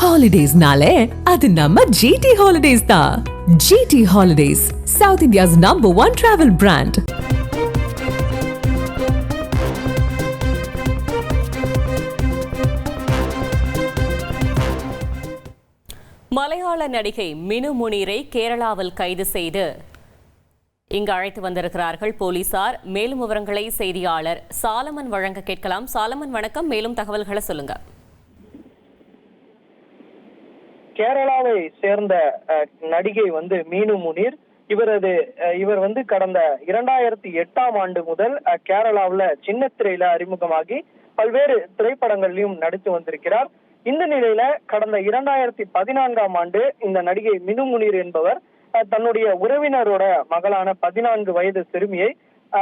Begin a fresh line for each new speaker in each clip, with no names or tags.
Holidays-nale, அது நம்ம GT Holidays தான். GT Holidays, South India's #1 travel brand.
மலையாள நடிகை மினு முனீரை கேரளாவில் கைது செய்து இங்கு அழைத்து வந்திருக்கிறார்கள் போலீசார். மேலும் விவரங்களை செய்தியாளர் சாலமன் வழங்க கேட்கலாம். சாலமன் வணக்கம், மேலும் தகவல்களை சொல்லுங்க.
கேரளாவை சேர்ந்த நடிகை மீனு முனீர், இவர் கடந்த 2008ஆம் ஆண்டு முதல் கேரளாவில் சின்ன திரையில அறிமுகமாகி பல்வேறு திரைப்படங்களிலும் நடித்து வந்திருக்கிறார். இந்த நிலையில கடந்த 2014ஆம் ஆண்டு இந்த நடிகை மினு முனீர் என்பவர் தன்னுடைய உறவினரோட மகளான 14 வயது சிறுமியை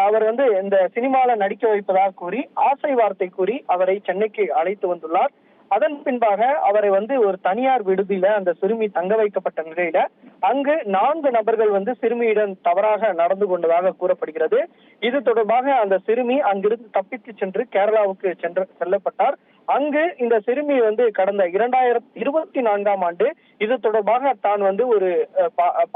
அவர் இந்த சினிமால நடிக்க வைப்பதாக கூறி ஆசை வார்த்தை கூறி அவரை சென்னைக்கு அழைத்து வந்துள்ளார். அதன் பின்பாக அவரை ஒரு தனியார் விடுதியில அந்த சிறுமி தங்க வைக்கப்பட்ட நிலையில அங்கு 4 நபர்கள் சிறுமியிடம் தவறாக நடந்து கொண்டதாக கூறப்படுகிறது. இது தொடர்பாக அந்த சிறுமி அங்கிருந்து தப்பித்து சென்று கேரளாவுக்கு செல்லப்பட்டார். அங்கு இந்த சிறுமி கடந்த 2024ஆம் ஆண்டு இது தொடர்பாக தான் ஒரு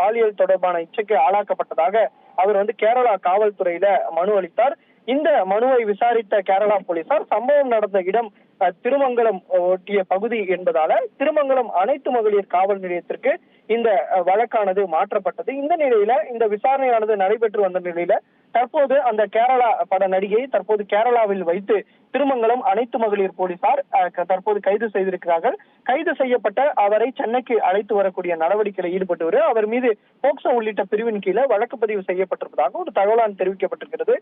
பாலியல் தொடர்பான இச்சைக்கு ஆளாக்கப்பட்டதாக அவர் கேரளா காவல்துறையில மனு அளித்தார். இந்த மனுவை விசாரித்த கேரளா போலீசார் சம்பவம் நடந்த இடம் திருமங்கலம் ஒட்டிய பகுதி என்பதால திருமங்கலம் அனைத்து மகளிர் காவல் நிலையத்திற்கு இந்த வழக்கானது மாற்றப்பட்டது. இந்த நிலையில இந்த விசாரணையானது நடைபெற்று வந்த நிலையில தற்போது அந்த கேரளா பட நடிகை தற்போது கேரளாவில் வைத்து திருமங்கலம் அனைத்து மகளிர் போலீசார் தற்போது கைது செய்திருக்கிறார்கள். கைது செய்யப்பட்ட அவரை சென்னைக்கு அழைத்து வரக்கூடிய நடவடிக்கையில் ஈடுபட்டு அவர் மீது போக்சோ உள்ளிட்ட பிரிவின் கீழே வழக்கு பதிவு செய்யப்பட்டிருப்பதாக ஒரு தகவலான தெரிவிக்கப்பட்டிருக்கிறது.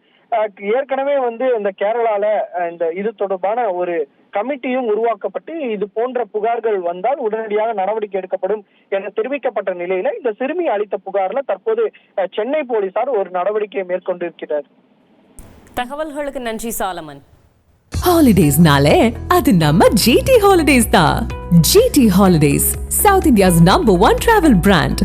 ஏற்கனவே இந்த கேரளால இந்த இது தொடர்பான ஒரு கமிட்டியும் உருவாக்கப்பட்டு இது போன்ற புகார்கள் வந்தால் உடனடியாக நடவடிக்கை எடுக்கப்படும் என தெரிவிக்கப்பட்ட நிலையில இந்த சிறுமி அளித்த புகார்ல தற்போது சென்னை போலீசார் ஒரு நடவடிக்கையை மேற்கொண்டிருக்கிறார்.
தகவல்களுக்கு நன்றி சாலமன்.
Holidays-nale, அது நம்ம GT Holidays தான். GT Holidays, South India's #1 travel brand.